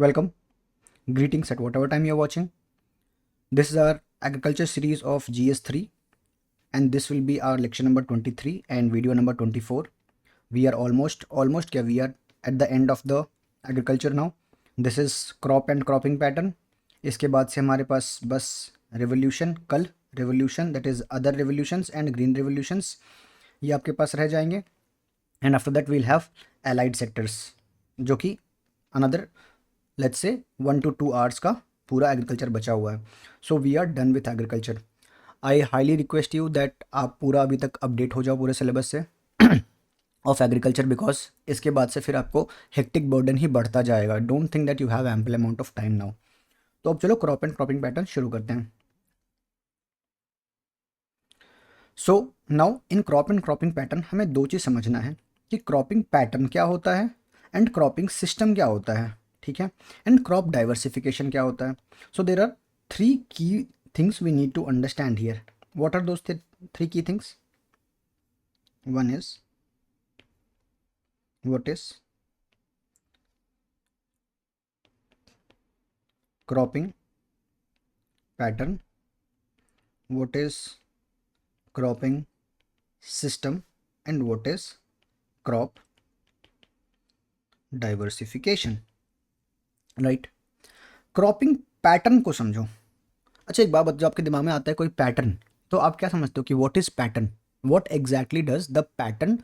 Welcome, greetings at whatever time you're watching. This is our agriculture series of GS3, and this will be our lecture number 23 and video number 24. We are almost we are at the end of the agriculture now. This is crop and cropping pattern. इसके बाद से हमारे पास बस revolution, कल revolution, that is other revolutions and green revolutions, ये आपके पास रह जाएंगे. And after that we'll have allied sectors, जो कि another let's say 1 to 2 hours का पूरा एग्रीकल्चर बचा हुआ है. So we are done with agriculture. I highly request you that आप पूरा अभी तक अपडेट हो जाओ पूरे सिलेबस से ऑफ एग्रीकल्चर, बिकॉज इसके बाद से फिर आपको हेक्टिक बर्डन ही बढ़ता जाएगा. Don't think that you have ample amount of time now. तो अब चलो क्रॉप एंड क्रॉपिंग पैटर्न शुरू करते हैं. So now in crop and cropping pattern हमें दो चीज़ समझना है कि क्रॉपिंग पैटर्न क्या होता है एंड क्रॉपिंग सिस्टम क्या होता है. ठीक है. एंड क्रॉप डाइवर्सिफिकेशन क्या होता है. सो there are 3 key things we need to understand here. What are those 3 key things. One is what is cropping pattern, what is cropping system, and what is crop diversification. Right. Cropping pattern को समझो. अच्छा एक बात जो आपके दिमाग में आता है कोई पैटर्न, तो आप क्या समझते हो कि what is pattern. What exactly does the pattern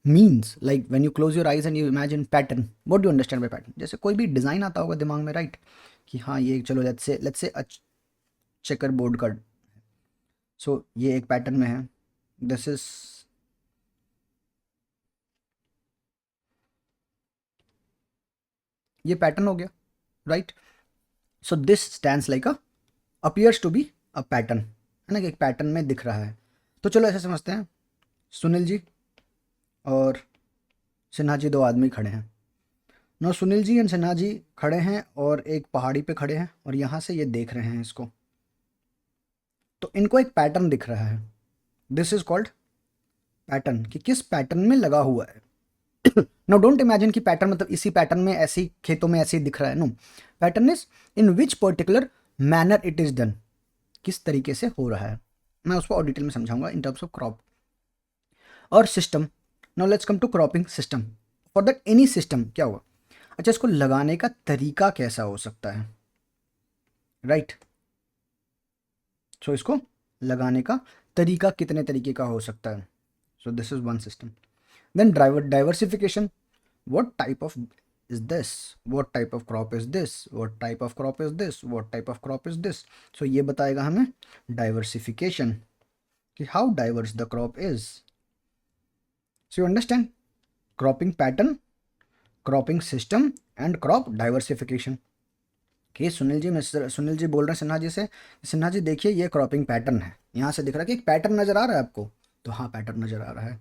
means. Like when you close your eyes and you imagine pattern, what do understand by pattern. जैसे कोई भी डिज़ाइन आता होगा दिमाग में, राइट, कि हाँ ये चलो लेट्स से चेकर बोर्ड का. सो ये एक पैटर्न में है. दिस इज ये पैटर्न हो गया, right. So this stands like a appears to be a pattern, है ना, कि एक पैटर्न में दिख रहा है. तो चलो ऐसे समझते हैं, सुनील जी और सिन्हा जी दो आदमी खड़े हैं. नो सुनील जी एंड सिन्हा जी खड़े हैं और एक पहाड़ी पे खड़े हैं और यहाँ से ये देख रहे हैं इसको. तो इनको एक पैटर्न दिख रहा है. दिस इज कॉल्ड पैटर्न, कि किस पैटर्न में लगा हुआ है. नो डोंट इमेजिन कि पैटर्न मतलब इसी पैटर्न में ऐसे ही खेतों में ऐसे ही दिख रहा है. No, pattern is in which particular manner it is done, किस तरीके से हो रहा है. मैं उसको और डिटेल में समझाऊंगा इन टर्म्स ऑफ क्रॉप और system. Now let's come to cropping system. For that any system क्या होगा. अच्छा इसको लगाने का तरीका कैसा हो सकता है, राइट. सो इसको लगाने का तरीका कितने तरीके का हो सकता है. So this is one system. Then diversification. what type of is this, what type of crop is this, what type of crop is this, what type of crop is this. so ये बताएगा हमें diversification कि how diverse the crop is. so you understand cropping pattern, cropping system and crop diversification. कि सुनील जी बोल रहे हैं सिन्हा जी से, सिन्हा जी देखिए ये क्रॉपिंग पैटर्न है, यहाँ से दिख रहा है कि एक पैटर्न नज़र आ रहा है आपको. तो हाँ पैटर्न नज़र आ रहा है.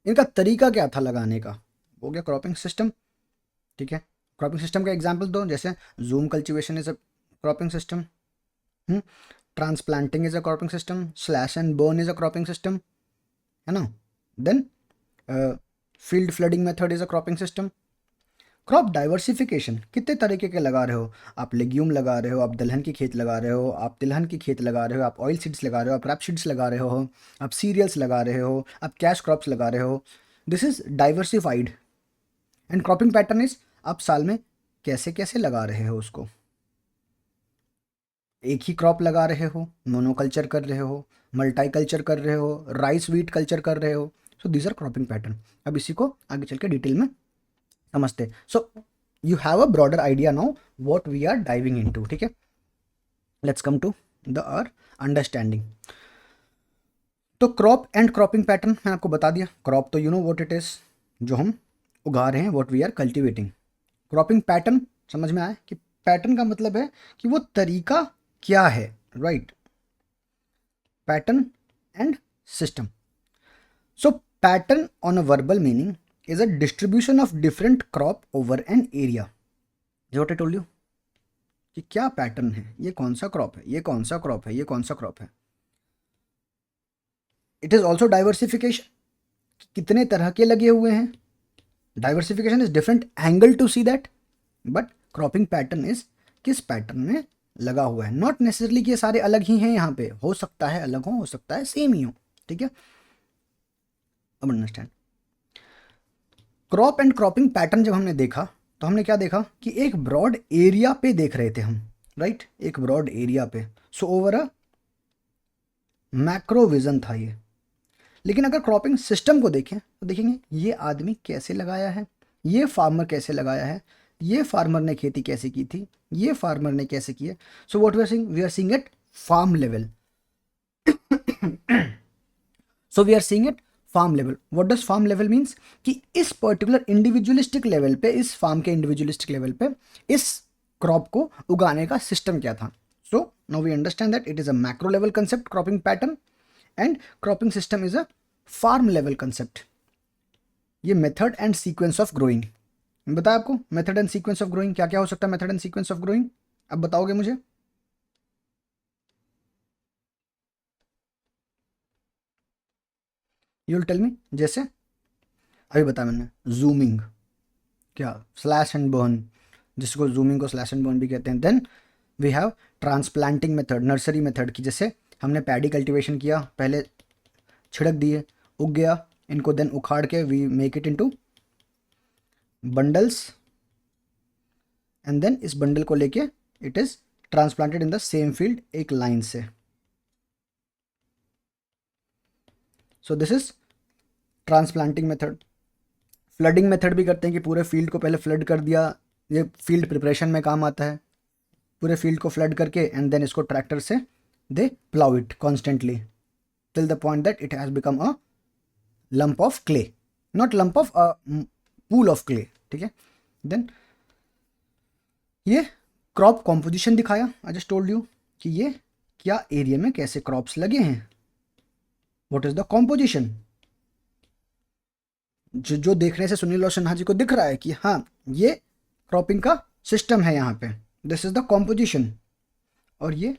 इनका तरीका क्या था लगाने का, हो गया क्रॉपिंग सिस्टम. ठीक है. क्रॉपिंग सिस्टम का एग्जांपल दो, जैसे jhum cultivation is a cropping system, transplanting is a cropping system, slash and burn is a cropping system, है ना. Then field flooding method is a cropping system. Crop diversification कितने तरीके के लगा रहे हो. आप लेग्यूम लगा रहे हो, आप दलहन की खेत लगा रहे हो, आप तिलहन की खेत लगा रहे हो, आप ऑयल सीड्स लगा रहे हो, आप रैप सीड्स लगा रहे हो, आप सीरियल्स लगा रहे हो, आप कैश क्रॉप्स लगा रहे हो. This is diversified. And cropping pattern is आप साल में कैसे कैसे लगा रहे हो उसको. एक ही क्रॉप लगा रहे हो, मोनोकल्चर कर रहे हो, मल्टी कल्चर कर रहे हो, राइस वीट कल्चर कर रहे हो. So these are cropping pattern. अब इसी को आगे चल के डिटेल में समझते. So you have a broader idea now what we are diving into. ठीक है. Let's come to the our understanding. तो क्रॉप एंड क्रॉपिंग पैटर्न मैंने आपको बता दिया. क्रॉप तो you know what it is, जो हम उगा रहे हैं, what we are cultivating. Cropping pattern समझ में आया कि पैटर्न का मतलब है कि वो तरीका क्या है, right. Pattern and system. So pattern on a verbal meaning is a distribution of different crop over an area. जो I told you कि क्या पैटर्न है, ये कौन सा क्रॉप है, ये कौन सा क्रॉप है, ये कौन सा क्रॉप है. इट इज ऑल्सो डाइवर्सिफिकेशन, कितने तरह के लगे हुए हैं. Diversification is different angle to see that, but cropping pattern is किस पैटर्न में लगा हुआ है, नॉट नेसेसरली कि ये सारे अलग ही हैं, यहाँ पे हो सकता है अलग हो सकता है सेम ही हो, ठीक है। अब understand crop and cropping pattern जब हमने देखा तो हमने क्या देखा कि एक ब्रॉड एरिया पे देख रहे थे हम, राइट, एक ब्रॉड एरिया पे, so over a macro vision था ये। लेकिन अगर क्रॉपिंग सिस्टम को देखें तो देखेंगे ये आदमी कैसे लगाया है, ये फार्मर कैसे लगाया है, ये फार्मर ने खेती कैसे की थी, ये फार्मर ने कैसे की है। So what we are seeing at farm level. So we are seeing at farm level. What does farm level means कि इस पर्टिकुलर इंडिविजुअलिस्टिक लेवल पे, इस फार्म के इंडिविजुअलिस्टिक लेवल पे इस क्रॉप को उगाने का सिस्टम क्या था। So now we understand that it is a macro level concept cropping pattern and cropping system is a farm level concept. ये method and sequence of growing बताया आपको। Method and sequence of growing क्या क्या हो सकता है, method and sequence of growing अब बताओगे मुझे। You will tell me. जैसे अभी बताया मैंने जूमिंग, क्या स्लैश एंड बर्न, जिसको जूमिंग को स्लैश एंड बर्न भी कहते हैं। Then we have transplanting method, nursery method की, जैसे हमने पैडी कल्टीवेशन किया, पहले छिड़क दिए, उग गया, इनको देन उखाड़ के we make it into bundles and then इस बंडल को लेके it is transplanted in the same field एक लाइन से। So this is transplanting method. Flooding method भी करते हैं कि पूरे फील्ड को पहले फ्लड कर दिया, ये फील्ड प्रिपरेशन में काम आता है, पूरे फील्ड को फ्लड करके एंड देन इसको ट्रैक्टर से they plough it constantly till the point that it has become a lump of clay, not lump of a pool of clay, ठीक है। देन ये क्रॉप कॉम्पोजिशन दिखाया, आई जस्ट टोल्ड यू कि ये क्या area में कैसे क्रॉप्स लगे हैं, व्हाट इज द कॉम्पोजिशन। जो देखने से सुनील और सिन्हा जी को दिख रहा है कि हाँ ये क्रॉपिंग का सिस्टम है यहाँ पे, दिस इज द कॉम्पोजिशन। और ये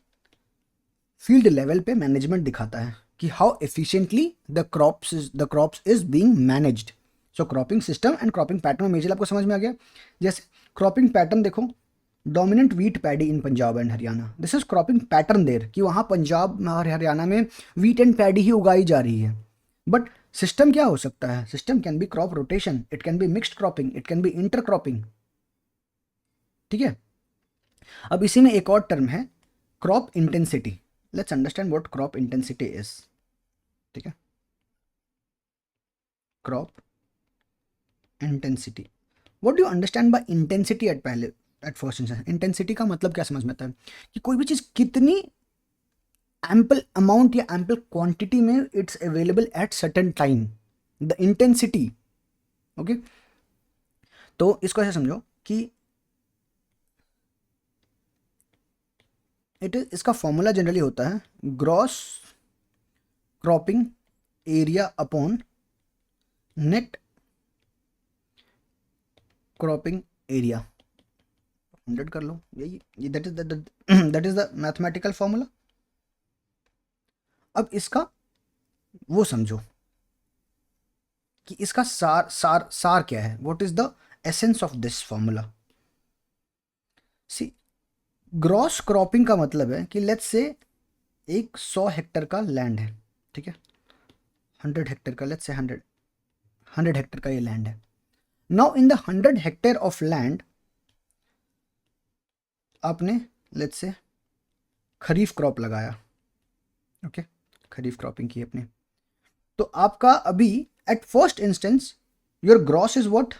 फील्ड लेवल पे मैनेजमेंट दिखाता है कि how efficiently the crops is being managed. So cropping system and cropping pattern में मेजर आपको समझ में आ गया। जैसे क्रॉपिंग पैटर्न देखो, dominant wheat paddy in Punjab and Haryana, this is cropping pattern there कि वहाँ पंजाब और हरियाणा में वीट एंड पैडी ही उगाई जा रही है। बट सिस्टम क्या हो सकता है, system can be crop rotation, it can be mixed cropping, it can be inter cropping, ठीक है। अब इसी में एक और टर्म है crop intensity. Let's understand what crop intensity is, ठीक है। Crop intensity, what do you understand by intensity at first instance. Intensity का मतलब क्या समझ में आता है कि कोई भी चीज़ कितनी एम्पल अमाउंट या एम्पल क्वांटिटी में it's available at certain time, the intensity, okay. तो इसको ऐसे समझो कि इसका फॉर्मूला जनरली होता है gross cropping area upon net cropping area. 100 कर लो, यही that is the mathematical formula. अब इसका वो समझो कि इसका सार क्या है, what is the essence of this formula. See gross cropping का मतलब है कि लेट्स से एक 100 हेक्टेयर का लैंड है, ठीक है, 100 हेक्टेयर का, लेट्स से 100 हेक्टेयर का ये लैंड है। Now in the 100 hectare of land आपने लेट्स से खरीफ क्रॉप लगाया, ओके, खरीफ क्रॉपिंग की अपने, तो आपका अभी at first instance your gross is what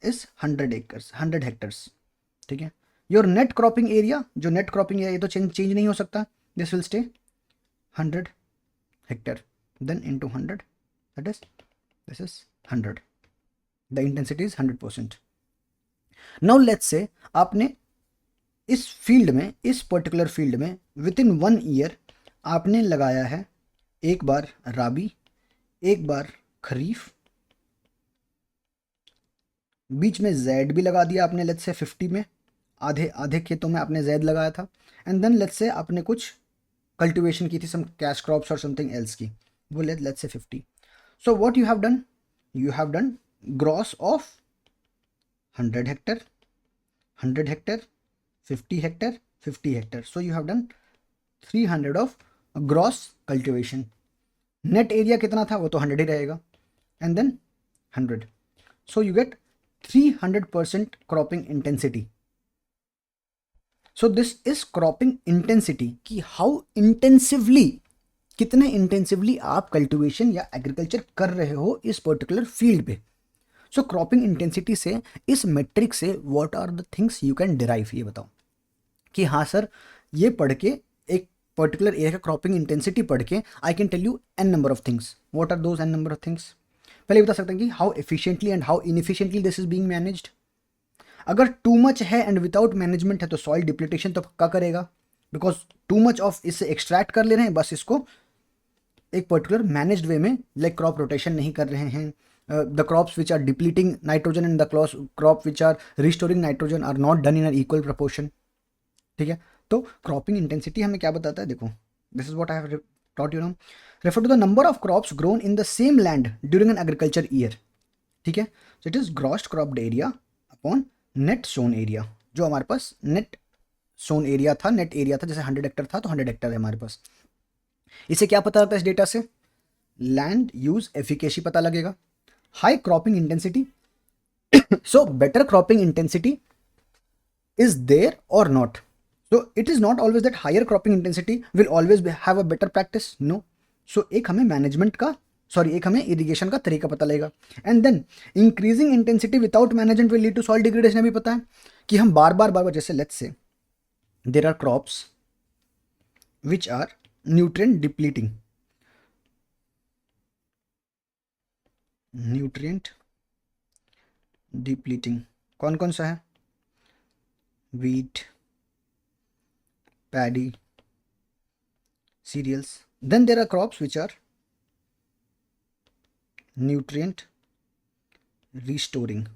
is 100 acres, 100 hectares, ठीक है। योर नेट क्रॉपिंग एरिया, जो नेट क्रॉपिंग एरिया, ये तो चेंज नहीं हो सकता, this will stay 100 hectare, then into 100, that is this is 100, the intensity is 100%। Now let's say आपने इस फील्ड में, इस पर्टिकुलर फील्ड में विद इन 1 ईयर आपने लगाया है एक बार राबी, एक बार खरीफ, बीच में जैड भी लगा दिया आपने, लेट्स से 50 में, आधे खेतों में आपने जैद लगाया था, एंड देन लेट्स से आपने कुछ कल्टीवेशन की थी, सम कैश क्रॉप्स और समथिंग एल्स की, वो let's say 50। So what you have done, you have done gross of 100 Hector, 100 hectare, 50 hectare, 50 hectare. So you have done 300 of gross cultivation. Net area कितना था वो तो 100 ही रहेगा, and then 100. So you get 300% cropping intensity. So this is cropping intensity कि how intensively, कितने intensively आप cultivation या agriculture कर रहे हो इस पर्टिकुलर फील्ड पे. सो क्रॉपिंग इंटेंसिटी से, इस मेट्रिक से what are the things you can derive, ये बताओ कि हाँ सर ये पढ़ के, एक पर्टिकुलर एरिया का क्रॉपिंग इंटेंसिटी पढ़ के I can tell you n number of things. What are those n number of things? पहले बता सकते हैं कि how efficiently and how inefficiently this is being managed. अगर टू मच है एंड विदाउट मैनेजमेंट है तो सॉइल डिप्लीटेशन तो पक्का करेगा, बिकॉज टू मच ऑफ इससे एक्सट्रैक्ट कर ले रहे हैं, बस इसको एक पर्टिकुलर मैनेज्ड वे में, लाइक क्रॉप रोटेशन नहीं कर रहे हैं. The crops which are depleting nitrogen and the crop which are restoring nitrogen are not done in an equal proportion. ठीक है, तो क्रॉपिंग इंटेंसिटी हमें क्या बताता है? देखो, this is what I have taught you now. Refer to the number of crops grown in the same land during an agriculture year. ठीक है, so it is gross cropped area upon net sown area. जो हमारे पास net sown area था, net area था, जैसे 100 Hector था तो 100 हेक्टर है हमारे पास. इसे क्या पता लगता है इस डेटा से? लैंड यूज एफिकेसी पता लगेगा, high cropping intensity. So better cropping intensity is there or not. So it is not always that higher cropping intensity will always have a better practice. No. So एक हमें management का, sorry एक हमें irrigation का तरीका पता लगेगा. And then increasing intensity without management will lead to soil degradation. भी पता है कि हम बार बार जैसे let's say there are crops which are nutrient depleting, nutrient depleting कौन कौन सा है? wheat, paddy, cereals. Then there are crops which are nutrient restoring.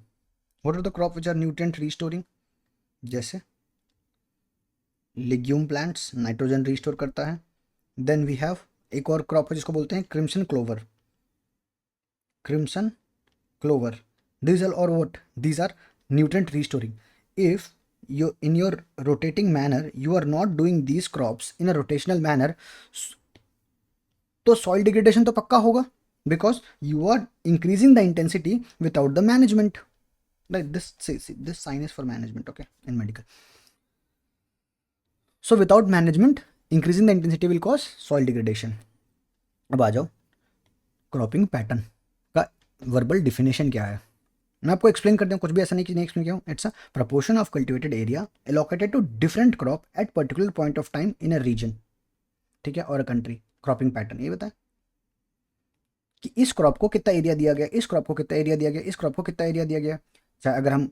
What are the crops which are nutrient restoring? जैसे legume plants, नाइट्रोजन रिस्टोर करता है. Then we have एक और crop है जिसको बोलते हैं crimson clover. Crimson clover, these are or what? These are nutrient restoring. If you in your rotating manner you are not doing these crops in a rotational manner, तो soil degradation तो पक्का होगा, because you are increasing the intensity without the management. Like this sign is for management, okay, in medical. So without management increasing the intensity will cause soil degradation. अब आ जाओ cropping pattern का verbal definition क्या है. मैं आपको explain कर दूँ, कुछ भी ऐसा नहीं कि नहीं एक्सप्लेन किया हूँ. It's a proportion of cultivated area allocated to different crop at particular point of time in a region. ठीक है, और अ कंट्री. क्रॉपिंग पैटर्न ये बताए कि इस क्रॉप को कितना एरिया दिया गया, इस क्रॉप को कितना एरिया दिया गया, इस क्रॉप को कितना एरिया दिया गया. चाहे अगर हम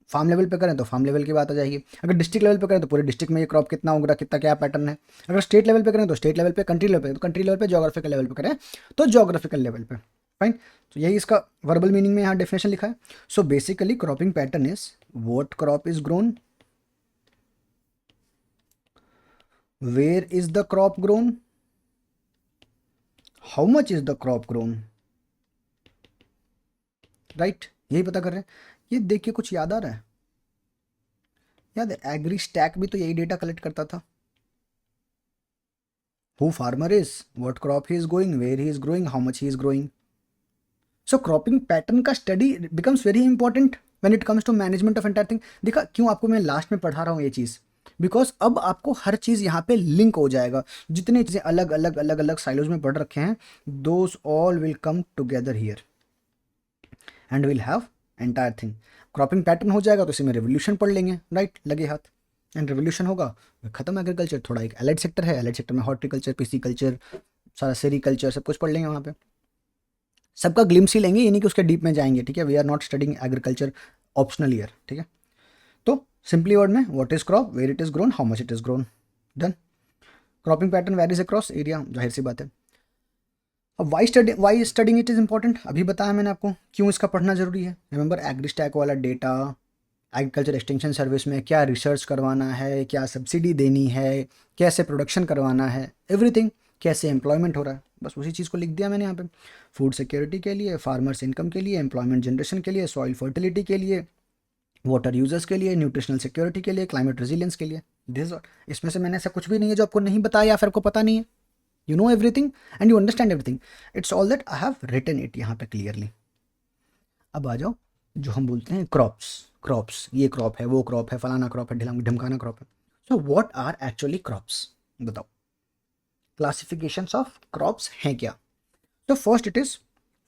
फार्म लेवल पे करें तो फार्म लेवल की बात आ जाएगी, अगर डिस्ट्रिक्ट लेवल पे करें तो पूरे डिस्ट्रिक्ट में ये क्रॉप कितना उग रहा, कितना क्या पैटर्न है, अगर स्टेट लेवल पे करें तो स्टेट लेवल पे, कंट्री लेवल पे तो कंट्री लेवल पे, जोग्राफिकल लेवल पे करें तो जोग्राफिकल लेवल पे. फाइन, तो यही इसका वर्बल मीनिंग में यहाँ डेफिनेशन लिखा है. So basically cropping pattern is what crop is grown, where is the crop grown, how much is the crop grown. Right, यही पता कर रहे हैं. ये देख के कुछ याद आ रहा है? याद है एग्री स्टैक भी तो यही डेटा कलेक्ट करता था. Who farmer is, what crop he is growing, where he is growing, how much he is growing. So cropping pattern का study becomes very important when it comes to management of entire thing. देखा क्यों आपको मैं last में पढ़ा रहा हूँ ये चीज़? बिकॉज अब आपको हर चीज़ यहाँ पे लिंक हो जाएगा. जितने चीज़ें अलग अलग अलग अलग साइलोज में पढ़ रखे हैं, those all will come together here and will have entire thing. Cropping pattern हो जाएगा तो इसी में रेवोल्यूशन पढ़ लेंगे, राइट, लगे हाथ. एंड रेवोल्यूशन होगा खत्म एग्रीकल्चर. थोड़ा एक एलाइड सेक्टर है, एलाइड सेक्टर में हॉर्टिकल्चर, पिसिकल्चर, सारा सेरिकल्चर सब कुछ पढ़ लेंगे वहाँ पे. सबका ग्लिम्स ही लेंगे, ये नहीं कि उसके डीप में जाएंगे. ठीक है, we are not studying agriculture optional year. ठीक है, तो सिंपली वर्ड में what is crop, where it is grown, how much it is grown, done. Cropping pattern varies across area, जाहिर सी बात है. अब why studying it is important, अभी बताया मैंने आपको क्यों इसका पढ़ना जरूरी है. रिमेंबर एग्रीस्टैक वाला डेटा, एग्रीकल्चर एक्सटेंशन सर्विस में क्या रिसर्च करवाना है, क्या सब्सिडी देनी है, कैसे प्रोडक्शन करवाना है, एवरीथिंग, कैसे एम्प्लॉयमेंट हो रहा है, बस उसी चीज़ को लिख दिया मैंने यहाँ पे. फूड सिक्योरिटी के लिए, फार्मर्स इनकम के लिए, एम्प्लॉयमेंट जनरेशन के लिए, सॉइल फर्टिलिटी के लिए, वाटर यूजर्स के लिए, न्यूट्रिशनल सिक्योरिटी के लिए, क्लाइमेट रेजिलियंस के लिए। दिस, इसमें से मैंने ऐसा कुछ भी नहीं है जो आपको नहीं बताया या फिर आपको पता नहीं है। You know everything and you understand everything. It's all that I have written it यहाँ पे क्लियरली। अब आ जाओ जो हम बोलते हैं क्रॉप्स। क्रॉप्स, ये क्रॉप है, वो क्रॉप है, फलाना क्रॉप है, ढिमकाना क्रॉप है। So what are actually crops, बताओ। क्लासिफिकेशंस ऑफ क्रॉप्स हैं क्या? तो first it is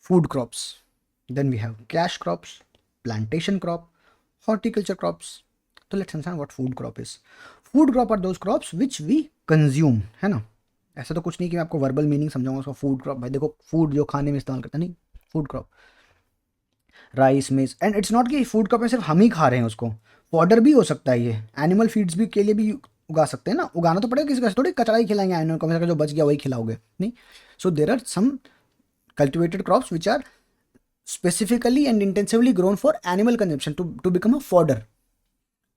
food crops, then we have cash crops, plantation crop, horticulture crops. तो let's understand what food crop is. Food crop are those crops which we consume, है ना। ऐसा तो कुछ नहीं कि मैं आपको वर्बल मीनिंग समझाऊंगा उसका। फूड क्रॉप भाई देखो, फूड जो खाने में इस्तेमाल करते हैं, नहीं, फूड क्रॉप राइस मेज। एंड इट्स नॉट कि फूड क्रॉप में सिर्फ हम ही खा रहे हैं उसको, फॉडर भी हो सकता है ये, एनिमल फीड्स भी के लिए भी उगा सकते हैं ना। उगाना तो पड़ेगा किसी का, थोड़ी कचरा ही खिलाएंगे एनिमल को, जो बच गया वही खिलाओगे, नहीं। So there are some cultivated crops which are specifically and intensively grown for animal consumption to become a fodder.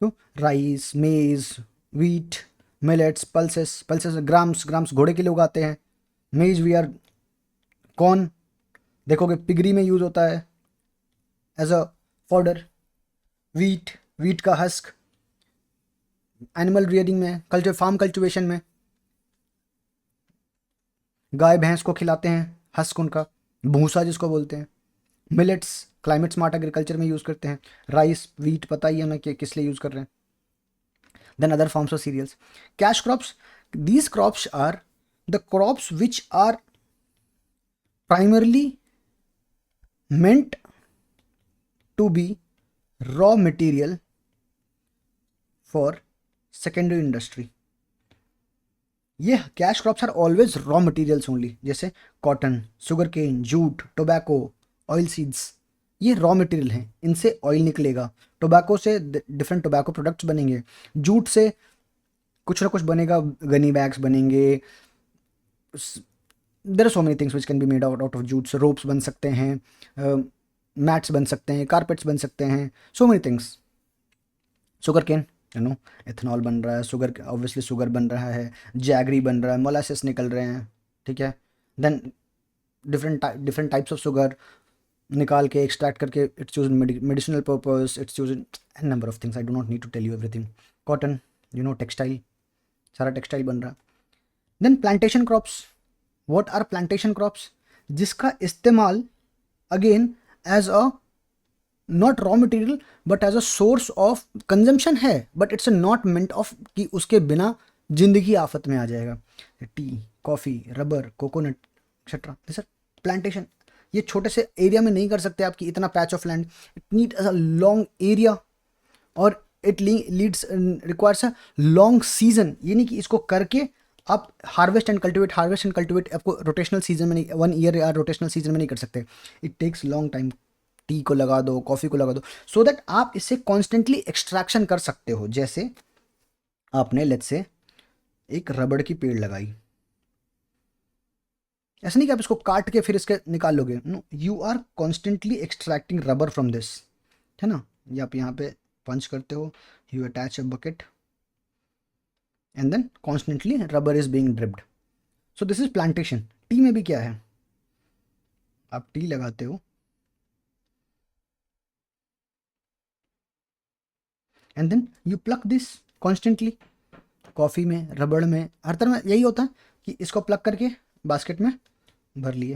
So rice, maize, wheat, millets, pulses grams घोड़े के लिए उगाते हैं। मेज वी आर कॉर्न, देखोगे पिगरी में यूज होता है एज अ फॉडर। वीट का हस्क एनिमल रियरिंग में, फार्म कल्टिवेशन में गाय भैंस को खिलाते हैं, हस्क उनका, भूसा जिसको बोलते हैं। मिलेट्स क्लाइमेट स्मार्ट एग्रीकल्चर में यूज़ करते हैं। राइस, वीट पता ही है हमें कि किस लिए यूज़ कर रहे हैं। Then other forms of cereals. Cash crops, these crops are the crops which are primarily meant to be raw material for secondary industry. ये cash crops are always raw materials only, जैसे cotton, sugar cane, jute, tobacco, oil seeds, ये raw material हैं, इनसे oil निकलेगा। Tobacco से different tobacco products बनेंगे। Jute से कुछ ना कुछ बनेगा, गनी बैग्स बनेंगे। There are so many things which can be made out of Jutes. Ropes बन सकते हैं, मैट्स बन सकते हैं, कारपेट्स बन सकते हैं, so many things. Sugar cane, you know, ethanol बन रहा है, शुगर ऑब्वियसली शुगर बन रहा है, जैगरी बन रहा है, मोलासेस निकल रहे हैं, ठीक है। Then different types of sugar निकाल के एक्सट्रैक्ट करके its use medicinal purpose, its use number of things. I do not need to tell you everything. Cotton, you know, textile, सारा टेक्सटाइल बन रहा है। Then plantation crops, what are plantation crops, जिसका इस्तेमाल again as a not raw material but as a source of consumption है, but it's not meant of कि उसके बिना जिंदगी आफत में आ जाएगा। Tea, coffee, rubber, coconut etcetera, this are plantation. ये छोटे से एरिया में नहीं कर सकते आपकी इतना patch of land, it need a long area और it leads requires a long season. ये नहीं कि इसको करके आप हार्वेस्ट एंड कल्टिवेट आपको रोटेशनल सीजन में नहीं, 1 ईयर या रोटेशनल सीजन में नहीं कर सकते। It takes long time. Tea को लगा दो, कॉफ़ी को लगा दो, सो दैट आप इससे कॉन्स्टेंटली एक्सट्रैक्शन कर सकते हो। जैसे आपने लेट्स से एक रबड़ की पेड़ लगाई, ऐसा नहीं कि आप इसको काट के फिर इसके निकाल लोगे, no, you are constantly extracting rubber from this, है ना। ये आप यहाँ पे पंच करते हो, you attach a bucket and then constantly rubber is being dripped. So this is plantation. Tea में भी क्या है, आप टी लगाते हो and then you pluck this constantly. Coffee में, रबड़ में, हर तरह में यही होता है कि इसको प्लग करके बास्केट में भर लिए,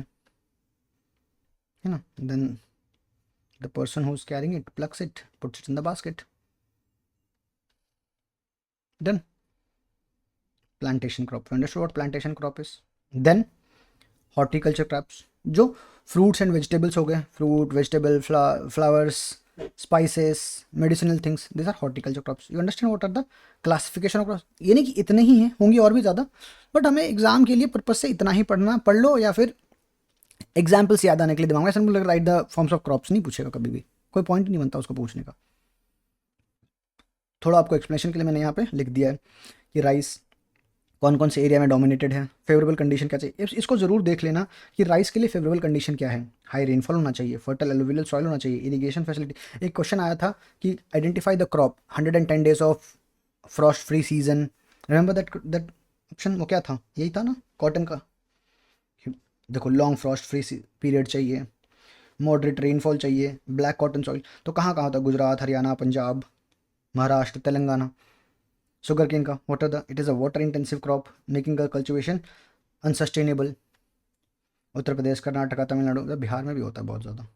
है ना। Then the person who is carrying it plugs it, puts it in the basket, done. Plantation crop, understood what plantation crop is. Then horticulture crops, जो फ्रूट्स एंड वेजिटेबल्स हो गए, fruit, vegetable, flowers, spices, medicinal things, this are horticulture crops. You understand what are the classification of crops. ये नहीं कि इतने ही हैं, होंगे और भी ज़्यादा, बट हमें एग्जाम के लिए पर्पज से इतना ही पढ़ना, पढ़ लो, या फिर एग्जाम्पल्स याद आने के लिए दिमाग में ऐसा नहीं right the forms of crops नहीं पूछेगा कभी भी, कोई पॉइंट नहीं बनता उसको पूछने का। थोड़ा आपको एक्सप्लेनेशन के लिए मैंने यहाँ पे लिख दिया है कि राइस कौन कौन से एरिया में डोमिनेटेड है, फेवरेबल कंडीशन क्या चाहिए, इसको ज़रूर देख लेना कि राइस के लिए फेवरेबल कंडीशन क्या है। हाई रेनफॉल होना चाहिए, फर्टल एलुवियल सॉइल होना चाहिए, इरिगेशन फैसिलिटी। एक क्वेश्चन आया था कि identify the crop 110 days of Frost free season, remember that option, वो क्या था, यही था ना, कॉटन का। देखो लॉन्ग फ्रॉस्ट फ्री पीरियड चाहिए, मॉडरेट रेनफॉल चाहिए, ब्लैक कॉटन सॉइल, तो कहाँ कहाँ होता है, गुजरात, हरियाणा, पंजाब, महाराष्ट्र, तेलंगाना। शुगर केन का water the it is a water intensive crop making का कल्टिवेशन अनसस्टेनेबल। उत्तर प्रदेश, कर्नाटका, तमिलनाडु, बिहार में भी होता है बहुत ज़्यादा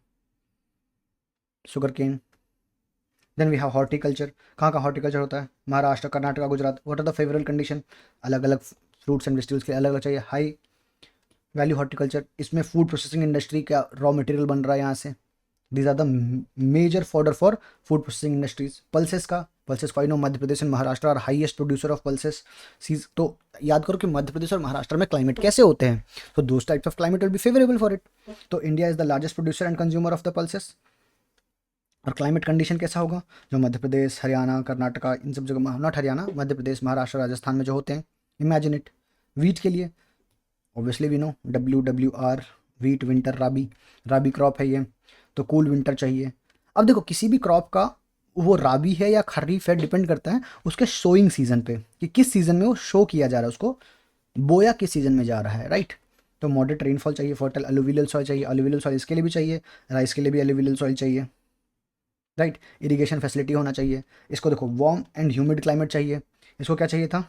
sugar cane. Then we have horticulture, कहाँ का हॉर्टिकल्चर होता है, Maharashtra, Karnataka, Gujarat. What are the favourable condition, अलग अलग फ्रूट्स एंड वेजिटेबल्स के अलग अलग चाहिए। हाई वैल्यू हॉर्टिकल्चर, इसमें फूड प्रोसेसिंग इंडस्ट्री का रॉ मटेरियल बन रहा है यहाँ से। These are the major fodder for food processing industries. Pulses को I know Madhya Pradesh and Maharashtra are highest producer of pulses सीज। तो याद करो कि मध्य प्रदेश और महाराष्ट्र में क्लाइमेट कैसे होते हैं, तो those types of climate will be favourable for it. तो India is the largest producer and consumer of the pulses. और क्लाइमेट कंडीशन कैसा होगा, जो मध्य प्रदेश, हरियाणा, कर्नाटका, इन सब जगह, नॉट हरियाणा, मध्य प्रदेश, महाराष्ट्र, राजस्थान में जो होते हैं, इमेजिन इट। वीट के लिए obviously we know WWR, wheat, winter, rabi crop है ये, तो कूल विंटर चाहिए। अब देखो किसी भी क्रॉप का वो राबी है या खरीफ है डिपेंड करता है उसके शोइंग सीजन पे, कि किस सीजन में वो शो किया जा रहा है, उसको बोया किस सीजन में जा रहा है, राइट। तो मॉडरेट रेनफॉल चाहिए, फर्टाइल अलुवियल सॉइल चाहिए, अलुवियल सॉइल इसके लिए भी चाहिए, राइस के लिए भी अलुवियल सॉइल चाहिए, राइट। इरिगेशन फैसिलिटी होना चाहिए। इसको देखो वार्म एंड ह्यूमिड क्लाइमेट चाहिए, इसको क्या चाहिए था,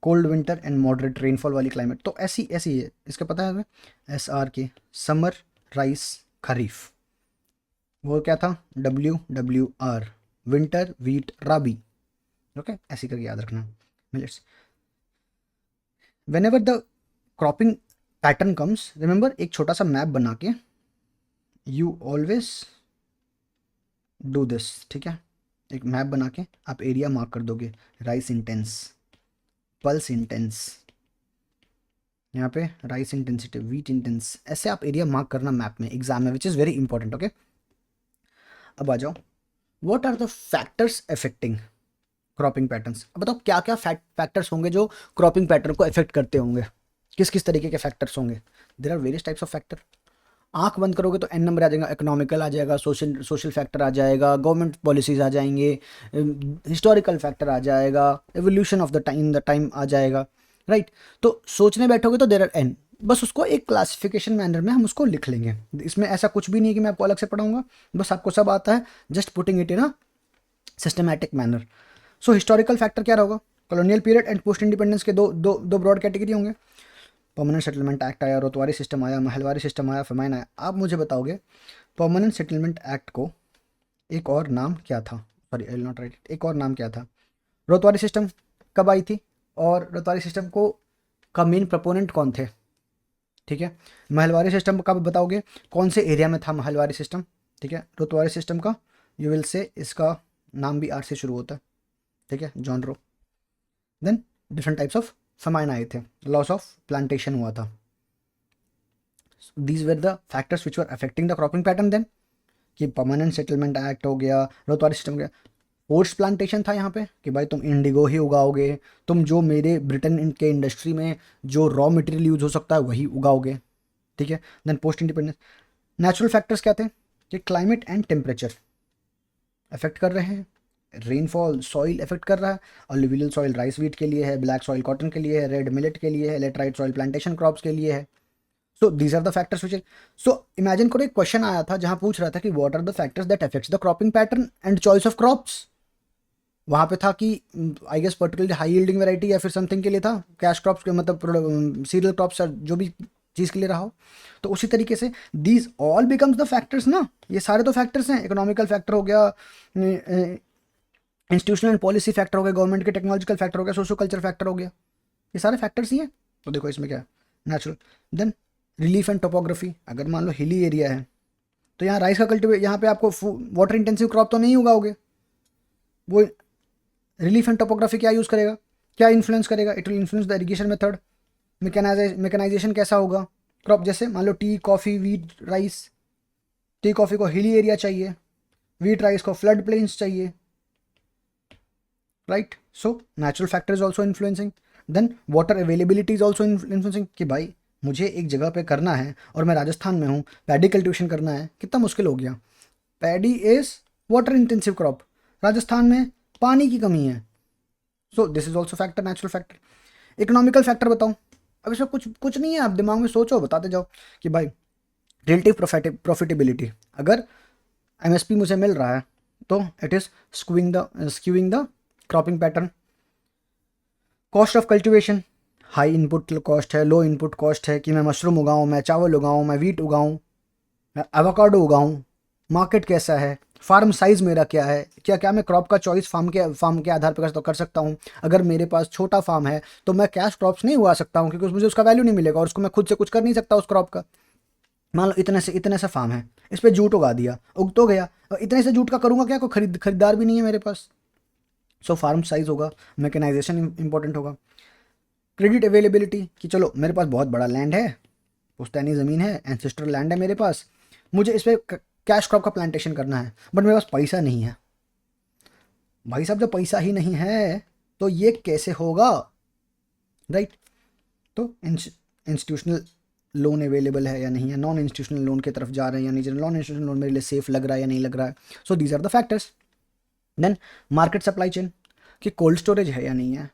cold winter and moderate rainfall वाली क्लाइमेट। तो ऐसी ऐसी है, इसका पता है हमें SR के समर, राइस, खरीफ। वो क्या था, WWR, विंटर, वीट, राबी। ओके, ऐसी करके याद रखना। Millets, when ever the cropping pattern comes, remember एक छोटा सा मैप बना के यू ऑलवेज डू दिस, ठीक है। एक मैप बना के आप एरिया मार्क कर दोगे, राइस इंटेंस, पल्स इंटेंस, यहाँ पे राइस इंटेंसिटी, वीट इंटेंस, ऐसे आप एरिया मार्क करना मैप में एग्जाम में, which is very important. Okay, अब आ जाओ, what are the factors affecting cropping patterns. अब बताओ क्या क्या फैक्टर्स होंगे जो क्रॉपिंग पैटर्न को अफेक्ट करते होंगे, किस किस तरीके के फैक्टर्स होंगे। There are various types of factor. आंख बंद करोगे तो N नंबर आ जाएगा, इकोनॉमिकल आ जाएगा, सोशल फैक्टर आ जाएगा, गवर्नमेंट पॉलिसीज आ जाएंगे, हिस्टोरिकल फैक्टर आ जाएगा, एवोल्यूशन ऑफ द टाइम आ जाएगा, राइट। तो सोचने बैठोगे तो देर आर N, बस उसको एक क्लासिफिकेशन मैनर में हम उसको लिख लेंगे। इसमें ऐसा कुछ भी नहीं है कि मैं आपको अलग से पढ़ाऊंगा, बस आपको सब आता है, just putting it in a systematic manner. So historical factor क्या होगा, colonial period and post independence के दो ब्रॉड कैटेगरी होंगे। परमानेंट सेटलमेंट एक्ट आया, रोतवारी सिस्टम आया, महलवारी सिस्टम आया, फेमाइन आया। आप मुझे बताओगे परमानेंट सेटलमेंट एक्ट को एक और नाम क्या था, sorry I will not right, एक और नाम क्या था। रोतवारी सिस्टम कब आई थी, और रोतवारी सिस्टम को का मेन प्रपोनेंट कौन थे, ठीक है। महलवारी सिस्टम कब बताओगे, कौन से एरिया में था महलवारी सिस्टम, ठीक है। रोतवारी सिस्टम का यू विल से इसका नाम भी R से शुरू होता है, ठीक है, जॉन रो। Then different types of famine आए थे, लॉस ऑफ प्लांटेशन हुआ था। These were the factors which were affecting the cropping pattern. Then कि परमानेंट सेटलमेंट एक्ट हो गया, रोतवारी सिस्टम हो गया, फोर्स प्लांटेशन था यहाँ पे कि भाई तुम इंडिगो ही उगाओगे, तुम जो मेरे ब्रिटेन के इंडस्ट्री में जो रॉ मटेरियल यूज हो सकता है वही उगाओगे, ठीक है। Then post independence, natural factors क्या थे कि क्लाइमेट एंड टेम्परेचर अफेक्ट कर रहे हैं, रेनफॉल, सॉइल इफेक्ट कर रहा है। अलुवियल सॉइल राइस वीट के लिए है, ब्लैक सॉइल कॉटन के लिए है, रेड मिलेट के लिए है, लेटराइट सॉइल प्लांटेशन क्रॉप्स के लिए है। So these are the factors which, so imagine करो एक क्वेश्चन आया था जहां पूछ रहा था कि what are the factors that affects the cropping pattern and choice of crops. वहां पे था कि I guess particularly high yielding variety या फिर समथिंग के लिए था, कैश क्रॉप्स के मतलब सीरियल क्रॉप्स जो भी चीज़ के लिए रहा हो। तो उसी तरीके से these all becomes the factors ना, ये सारे तो फैक्टर्स हैं। इकोनॉमिकल फैक्टर हो गया, इंस्टीट्यूशनल एंड पॉलिसी फैक्टर हो गया, गवर्नमेंट के टेक्नोलॉजिकल फैक्टर हो गया, सोशो कल्चर फैक्टर हो गया, ये सारे फैक्टर्स ही हैं। तो देखो इसमें क्या है, natural. Then relief and topography, अगर मान लो हिली एरिया है तो यहाँ राइस का कल्टिवेट, यहाँ पे आपको वाटर इंटेंसिव क्रॉप तो नहीं उगाओगे, वो रिलीफ एंड टोपोग्राफी क्या यूज़ करेगा, क्या इन्फ्लुएंस करेगा, it will influence the irrigation method. Mechanisation कैसा होगा, क्रॉप जैसे मान लो tea, coffee, wheat, rice. Tea coffee को हिली एरिया चाहिए, वीट राइस को फ्लड प्लेन्स चाहिए, right. So natural factor is also influencing. Then water availability is also influencing कि भाई मुझे एक जगह पे करना है और मैं राजस्थान में हूँ, पैडी कल्टिवेशन करना है, कितना मुश्किल हो गया। Paddy is water intensive crop, Rajasthan में पानी की कमी है। So this is also factor, natural factor. Economical factor बताओ, अब इसमें कुछ कुछ नहीं है, आप दिमाग में सोचो, बताते जाओ कि भाई रिलेटिव प्रॉफिटेबिलिटी, अगर एमएसपी मुझे मिल रहा है तो it is skewing the cropping pattern. Cost of cultivation, high input cost है, लो इनपुट कॉस्ट है कि मैं मशरूम उगाऊँ, मैं चावल उगाऊँ, मैं वीट उगाऊँ, मैं एवोकाडो उगाऊँ, मार्केट कैसा है, फार्म साइज़ मेरा क्या है, क्या क्या मैं क्रॉप का चॉइस फार्म के आधार पर कर सकता हूँ। अगर मेरे पास छोटा फार्म है तो मैं कैश क्रॉप्स नहीं उगा सकता हूँ क्योंकि मुझे उसका वैल्यू नहीं मिलेगा और उसको मैं खुद से कुछ कर नहीं सकता उस क्रॉप का। मान लो इतने से फार्म है, इस पर जूट उगा दिया, उग तो गया, और इतने से जूट का करूँगा क्या, कोई खरीदार भी नहीं है मेरे पास। सो फार्म साइज़ होगा, मैकेनाइजेशन इंपॉर्टेंट होगा। क्रेडिट अवेलेबिलिटी कि चलो मेरे पास बहुत बड़ा लैंड है, पुश्तैनी ज़मीन है, एंसेस्ट्रल लैंड है मेरे पास, मुझे इस पर कैश क्रॉप का प्लांटेशन करना है, बट मेरे पास पैसा नहीं है। भाई साहब, जब पैसा ही नहीं है तो ये कैसे होगा, राइट। तो इंस्टीट्यूशनल लोन अवेलेबल है या नहीं है, नॉन इंस्टीट्यूशनल लोन की तरफ जा रहे हैं या नहीं, नॉन इंस्टीट्यूशनल लोन मेरे लिए सेफ लग रहा है या नहीं लग रहा है। So these are the factors. Then market supply chain कि कोल्ड स्टोरेज है या नहीं है,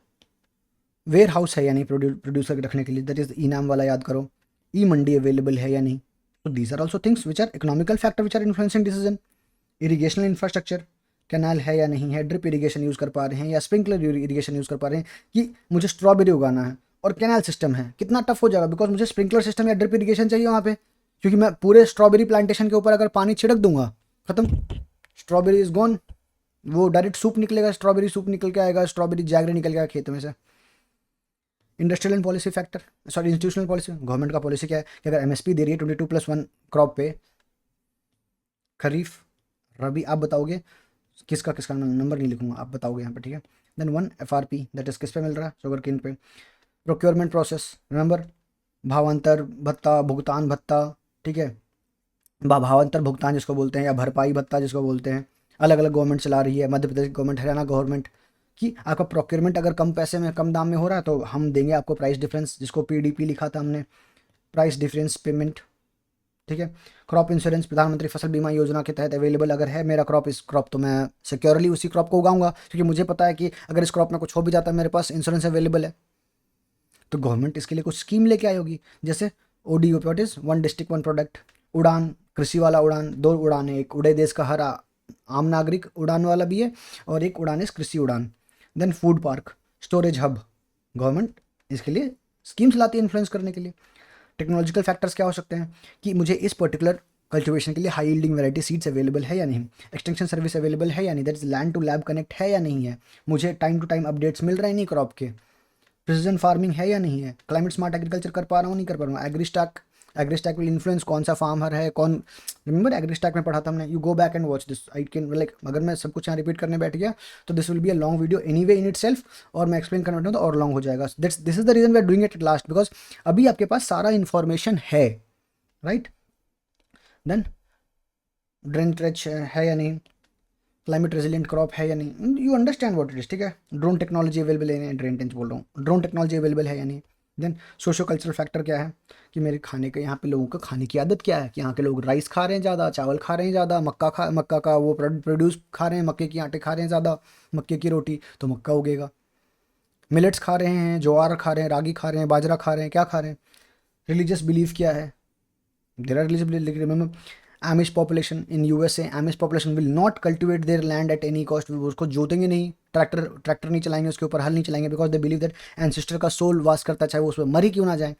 वेयर हाउस है या नहीं प्रोड्यूसर रखने के लिए, दैट इज ई नाम वाला याद करो, ई मंडी अवेलेबल है या नहीं। तो these are also things which are economical factor which are influencing decision. Irrigational infrastructure, canal है या नहीं है, ड्रिप इरीगेशन यूज़ कर पा रहे हैं या स्प्रिंकलर इरीगेशन यूज़ कर पा रहे हैं, कि मुझे स्ट्रॉबेरी उगाना है और कैनाल सिस्टम है, कितना टफ हो जाएगा बिकॉज मुझे स्प्रिंकलर सिस्टम या ड्रिप इरीगेशन चाहिए वहाँ पे, क्योंकि मैं पूरे स्ट्रॉबेरी प्लांटेशन के ऊपर अगर पानी छिड़क दूंगा, खत्म, स्ट्रॉबेरी इज गॉन, वो डायरेक्ट सूप निकलेगा, स्ट्रॉबेरी सूप निकल के आएगा, स्ट्रॉबेरी जैगरी निकल गया खेत में से। Industrial and policy factor, sorry institutional policy, government का पॉलिसी क्या है कि अगर एमएसपी दे रही है 22+1 क्रॉप पे, खरीफ रबी, आप बताओगे किसका किसका, नंबर नहीं लिखूंगा, आप बताओगे यहाँ पे, ठीक है। देन 1 एफआरपी, दैट इज किस पे मिल रहा है, शुगर केन पे। प्रोक्योरमेंट प्रोसेस, रिमेंबर, भावांतर भत्ता, भुगतान भत्ता, ठीक है, भावांतर भुगतान जिसको बोलते हैं या भरपाई भत्ता जिसको बोलते हैं, अलग अलग गवर्नमेंट चला रही है, मध्य प्रदेश गवर्नमेंट, हरियाणा गवर्नमेंट, कि आपका प्रोक्योरमेंट अगर कम पैसे में कम दाम में हो रहा है तो हम देंगे आपको प्राइस डिफरेंस, जिसको पीडीपी लिखा था हमने, प्राइस डिफरेंस पेमेंट, ठीक है। क्रॉप इंश्योरेंस, प्रधानमंत्री फसल बीमा योजना के तहत अवेलेबल अगर है मेरा क्रॉप, इस क्रॉप तो मैं सिक्योरली उसी क्रॉप को उगाऊंगा क्योंकि मुझे पता है कि अगर इस क्रॉप में कुछ हो भी जाता है मेरे पास इंश्योरेंस अवेलेबल है। तो गवर्नमेंट इसके लिए कुछ स्कीम लेके आई होगी, जैसे OD, what is one district one product, Udan, कृषि वाला उड़ान, दो उड़ान है, एक उड़े देश का हर आम नागरिक उड़ान वाला भी है और एक उड़ान है Krishi Udan. Then food park, storage hub, government इसके लिए स्कीम्स लाती है इन्फ्लुएंस करने के लिए। टेक्नोलॉजिकल फैक्टर्स क्या हो सकते हैं कि मुझे इस पर्टिकुलर कल्टिवेशन के लिए high yielding variety seeds available है या नहीं, एक्सटेंशन सर्विस अवेलेबल है या नहीं, that is land to lab connect है या नहीं है, मुझे टाइम टू टाइम अपडेट्स मिल रहे हैं नहीं क्रॉप के, प्रिसीजन फार्मिंग है या नहीं है, क्लाइमेट स्मार्ट एग्रीकल्चर कर पा रहा हूँ नहीं कर पा रहा हूँ, एग्रीस्टैक विल इन्फ्लुएंस कौन सा फार्मर है कौन, रिमेंबर एग्रीस्टैक में पढ़ा था हमने, you go back and watch this, I can like अगर मैं सब कुछ यहाँ रिपीट करने बैठ गया तो this will be a long video any way in it self, और मैं एक्सप्लेन करना बैठूँ तो और लॉन्ग हो जाएगा। This is the reason we are doing it at last, because अभी आपके पास सारा इन्फॉर्मेशन है, राइट। देन ड्रेन ट्रेच है या नहीं, क्लाइमेट रेजिलिएंट क्रॉप है या नहीं, you understand what it is, ठीक है। ड्रोन टेक्नोलॉजी अवेलेबल है या नहीं, ड्रेन टेंच बोल रहा हूँ, ड्रोन टेक्नोलॉजी अवेलेबल है या नहीं। देन सोशो कल्चरल फैक्टर क्या है कि मेरे खाने के यहाँ पे लोगों का खाने की आदत क्या है, कि यहाँ के लोग राइस खा रहे हैं ज़्यादा, चावल खा रहे हैं ज़्यादा, मक्का का वो प्रोड्यूस खा रहे हैं, मक्के की आटे खा रहे हैं ज़्यादा, मक्के की रोटी तो मक्का उगेगा, मिलेट्स खा रहे हैं, ज्वार खा रहे हैं, रागी खा रहे हैं, बाजरा खा रहे हैं, क्या खा रहे हैं। रिलीजियस बिलीफ क्या है, there are religious belief, remember Amish population in USA, Amish population will not cultivate their land at any cost, वो उसको जोतेंगे नहीं, ट्रैक्टर नहीं चलाएंगे उसके ऊपर, हल नहीं चलाएंगे, because they believe that ancestor का सोल वास करता है चाहे वो उसमें मरी क्यों ना जाए।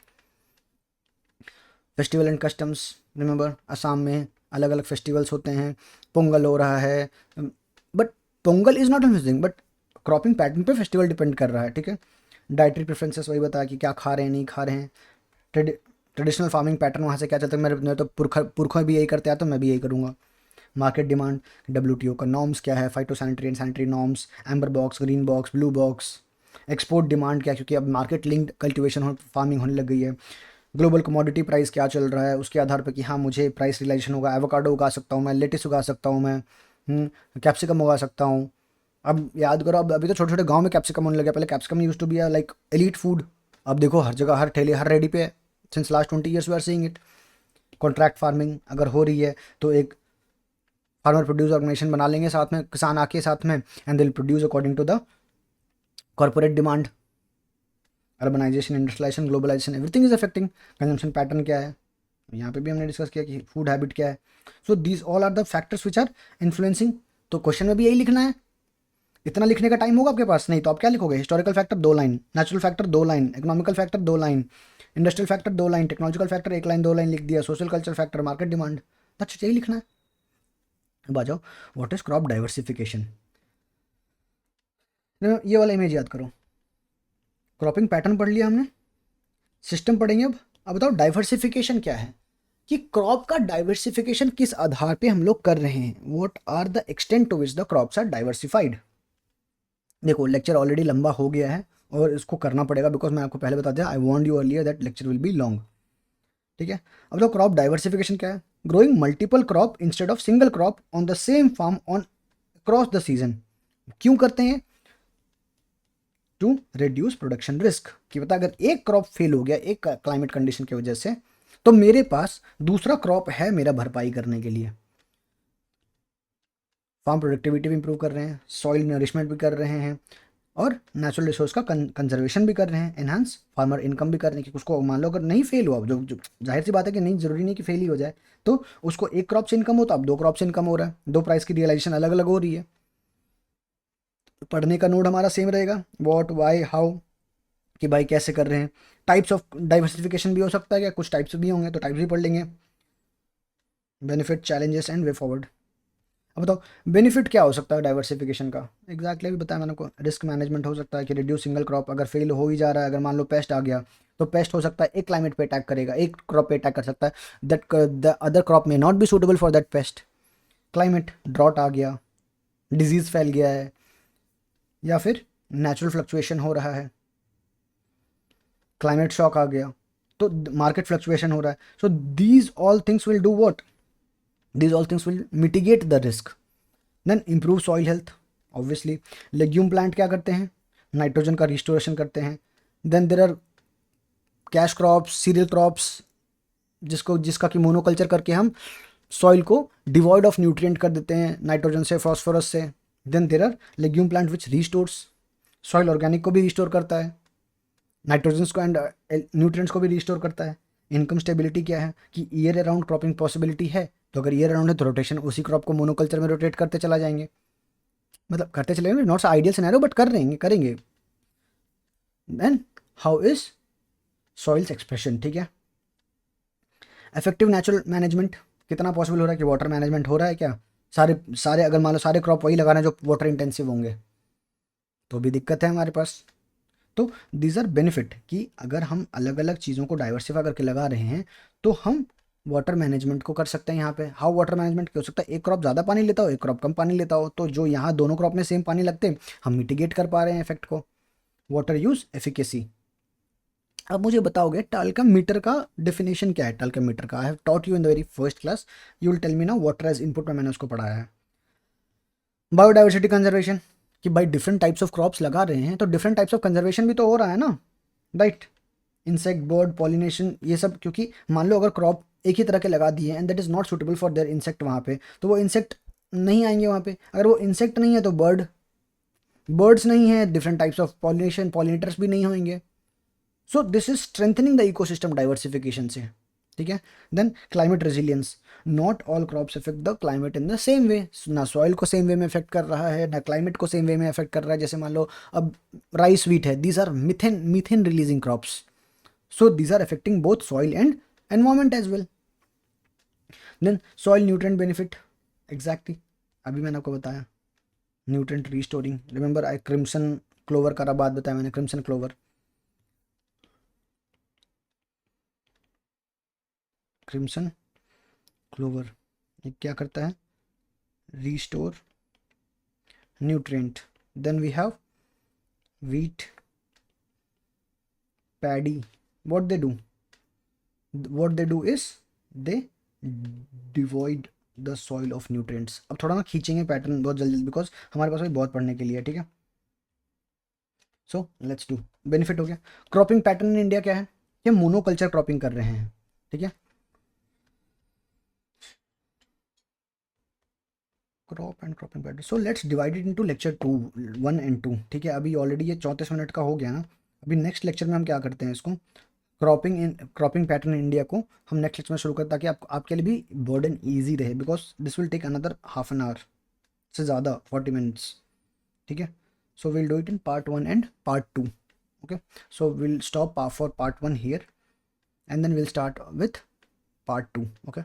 Festival and customs, remember Assam में अलग अलग फेस्टिवल्स होते हैं, पोंगल हो रहा है, but Pongal is not amazing, but cropping pattern पे फेस्टिवल डिपेंड कर रहा है, ठीक है। डाइटरी प्रेफरेंसेस वही बताया कि क्या खा रहे हैं नहीं खा रहे हैं, ट्रेडिशनल फार्मिंग पैटर्न वहाँ से क्या चलता है, मेरे तो पुरखों भी यही करते हैं तो मैं भी यही करूँगा। मार्केट डिमांड, डब्ल्यूटीओ का नॉर्म्स क्या है, phyto sanitary and sanitary norms, amber box, green box, blue box. Export demand क्या है, क्योंकि अब मार्केट लिंक्ड कल्टिवेशन फार्मिंग होने लग गई है। ग्लोबल कमोडिटी प्राइस क्या चल रहा है, उसके आधार पर कि हाँ मुझे प्राइस रियलाइजेशन होगा, एवोकाडो उगा सकता हूँ मैं, लेटिस उगा सकता हूँ मैं, कैप्सिकम उगा सकता हूँ। अब याद करो, अब अभी तो छोटे छोटे गाँव में कैप्सिकम होने लगे, पहले capsicum use to be like elite food, अब देखो हर जगह हर ठेले हर रेडी पे है, since last 20 years we are seeing it. Contract farming अगर हो रही है तो एक फार्मर प्रोड्यूस ऑर्गेनाइजेशन बना लेंगे साथ में, किसान आके साथ में, and they will produce according to the corporate demand. Urbanisation, industrialisation, globalisation, everything is affecting. Consumption pattern क्या है, यहाँ पे भी हमने डिस्कस किया कि फूड हैबिट क्या है। So these all are the factors which are influencing. तो क्वेश्चन में भी यही लिखना है। इतना लिखने का टाइम होगा आपके पास? नहीं। तो आप क्या लिखोगे? Historical factor 2 line, natural factor 2 line, economical factor 2 line, industrial factor 2 line, technological factor 1 line 2 line लिख दिया, social culture factor, market demand, that's यही लिखना है। अब आ जाओ, व्हाट इज क्रॉप डाइवर्सिफिकेशन। ये वाला इमेज याद करो। क्रॉपिंग पैटर्न पढ़ लिया हमने, सिस्टम पढ़ेंगे अब बताओ डाइवर्सिफिकेशन क्या है, कि क्रॉप का डाइवर्सिफिकेशन किस आधार पे हम लोग कर रहे हैं। What are the extent to which the crops are diversified. देखो लेक्चर ऑलरेडी लंबा हो गया है और इसको करना पड़ेगा बिकॉज मैं आपको पहले बता दिया, I want you earlier that lecture will be long. ठीक है, अब तो क्रॉप डाइवर्सिफिकेशन क्या है? Growing multiple crop instead of single crop on the same farm on across the season. क्यों करते हैं? To reduce production risk. कि पता अगर एक क्रॉप फेल हो गया एक क्लाइमेट कंडीशन की वजह से, तो मेरे पास दूसरा क्रॉप है मेरा भरपाई करने के लिए। फार्म प्रोडक्टिविटी भी इंप्रूव कर रहे हैं, सॉइल नरिशमेंट भी कर रहे हैं, और नेचुरल रिसोर्स का कंजर्वेशन भी कर रहे हैं, एनहांस फार्मर इनकम भी कर रहे हैं। कि उसको मान लो अगर नहीं फेल हुआ, जो जाहिर सी बात है कि नहीं, जरूरी नहीं कि फेल ही हो जाए, तो उसको एक क्रॉप से इनकम हो तो अब 2 क्रॉप से इनकम हो रहा है, 2 प्राइस की रियलाइजेशन अलग अलग हो रही है। पढ़ने का नोड हमारा सेम रहेगा, वॉट वाई हाउ, कि भाई कैसे कर रहे हैं। टाइप्स ऑफ डाइवर्सिफिकेशन भी हो सकता है, क्या कुछ टाइप्स भी होंगे तो टाइप्स भी पढ़ लेंगे। Benefit, challenges and way forward. अब बताओ बेनिफिट क्या हो सकता है डाइवर्सिफिकेशन का? एग्जैक्टली अभी बताया मैंने को, रिस्क मैनेजमेंट हो सकता है कि रिड्यूस सिंगल क्रॉप। अगर फेल हो ही जा रहा है, अगर मान लो पेस्ट आ गया, तो पेस्ट हो सकता है एक क्लाइमेट पे अटैक करेगा, एक क्रॉप पे अटैक कर सकता है, दैट द अदर क्रॉप में not be suitable for that pest. Climate drought आ गया, डिजीज फैल गया है, या फिर नेचुरल फ्लक्चुएशन हो रहा है, क्लाइमेट शॉक आ गया, तो मार्केट फ्लक्चुएशन हो रहा है। So these all things will do what? these all things will mitigate the risk, then improve soil health obviously। legume plant क्या करते हैं? नाइट्रोजन का रिस्टोरेशन करते हैं। then there are cash crops, cereal crops, जिसका कि मोनोकल्चर करके हम सॉइल को डिवॉइड ऑफ न्यूट्रिएंट कर देते हैं, नाइट्रोजन से, फॉस्फोरस से। Then there are legume plant which restores soil, organic को भी रिस्टोर करता है, नाइट्रोजन को एंड न्यूट्रिएंट्स को भी रिस्टोर करता है। इनकम स्टेबिलिटी क्या है? कि ईयर अराउंड क्रॉपिंग पॉसिबिलिटी है, तो अगर ईयर अराउंड है तो रोटेशन उसी क्रॉप को मोनोकल्चर में रोटेट करते चला जाएंगे, मतलब करते चले जाएंगे, नॉट आइडियल सिनेरियो बट करेंगे। Then how is soils expression, ठीक है। इफेक्टिव नेचुरल मैनेजमेंट कितना पॉसिबल हो रहा है? कि वाटर मैनेजमेंट हो रहा है क्या? सारे सारे अगर मान लो सारे क्रॉप वही लगाना है जो वाटर इंटेंसिव होंगे, तो भी दिक्कत है हमारे पास। तो दीज आर बेनिफिट, कि अगर हम अलग अलग चीज़ों को डाइवर्सिफाई करके लगा रहे हैं तो हम वाटर मैनेजमेंट को कर सकते हैं। यहाँ पे हाउ वाटर मैनेजमेंट हो सकता है? एक क्रॉप ज़्यादा पानी लेता हो, एक क्रॉप कम पानी लेता हो, तो जो यहाँ दोनों क्रॉप में सेम पानी लगते हैं, हम मिटिगेट कर पा रहे हैं इफेक्ट को। Water use efficacy. अब मुझे बताओगे टाल्कम मीटर का डेफिनेशन क्या है? टाल्कम मीटर का I have taught you in the very first class, you will tell me now water as input में मैंने उसको पढ़ाया है। बायोडाइवर्सिटी कंजर्वेशन, कि भाई डिफरेंट टाइप्स ऑफ क्रॉप्स लगा रहे हैं तो डिफरेंट टाइप्स ऑफ कंजर्वेशन भी तो हो रहा है ना, राइट। इंसेक्ट, बर्ड, पॉलिनेशन, ये सब, क्योंकि मान लो अगर क्रॉप एक ही तरह के लगा दिए and that is not suitable for their insect वहाँ पे, तो वो इंसेक्ट नहीं आएंगे वहाँ पे। अगर वो इंसेक्ट नहीं है तो बर्ड्स नहीं है, different types of pollination, pollinators भी नहीं होंगे। So this is strengthening the ecosystem diversification से, ठीक है। Then climate resilience, not all crops effect the climate in the same way. ना सॉइल को सेम वे में इफेक्ट कर रहा है, ना क्लाइमेट को सेम वे में इफेक्ट कर रहा है। जैसे मान लो अब राइस, व्हीट है, these are methane releasing crops, so these are affecting both soil and environment as well। then soil nutrient benefit, exactly अभी मैंने आपको बताया, nutrient restoring. Remember I crimson clover का बात बताया मैंने, क्रिम्सन क्लोवर, क्रिम्सन क्लोवर ये क्या करता है? Restore nutrient. Then we have wheat, paddy, what they do is they devoid the soil of nutrients. अब थोड़ा ना खींचेंगे पैटर्न बहुत जल्दी बिकॉज हमारे पास भी बहुत पढ़ने के लिए है, ठीक है। So let's do. बेनिफिट हो गया। क्रॉपिंग पैटर्न इन इंडिया क्या है? ये मोनोकल्चर क्रॉपिंग कर रहे हैं, ठीक है। Crop and cropping pattern, so let's divide it into lecture 1 and 2, ठीक है। अभी ऑलरेडी ये 34 मिनट का हो गया ना, अभी नेक्स्ट लेक्चर में हम क्या करते हैं इसको, क्रॉपिंग पैटर्न इंडिया को हम नेक्स्ट लेक्चर में शुरू करें, ताकि आपके लिए भी बर्डन ईजी रहे, because this will take another half an hour से ज़्यादा, 40 मिनट्स, ठीक है. So will do it in part 1 and part 2. Okay, so we'll stop for part 1 here, and then we'll start with part 2. Okay.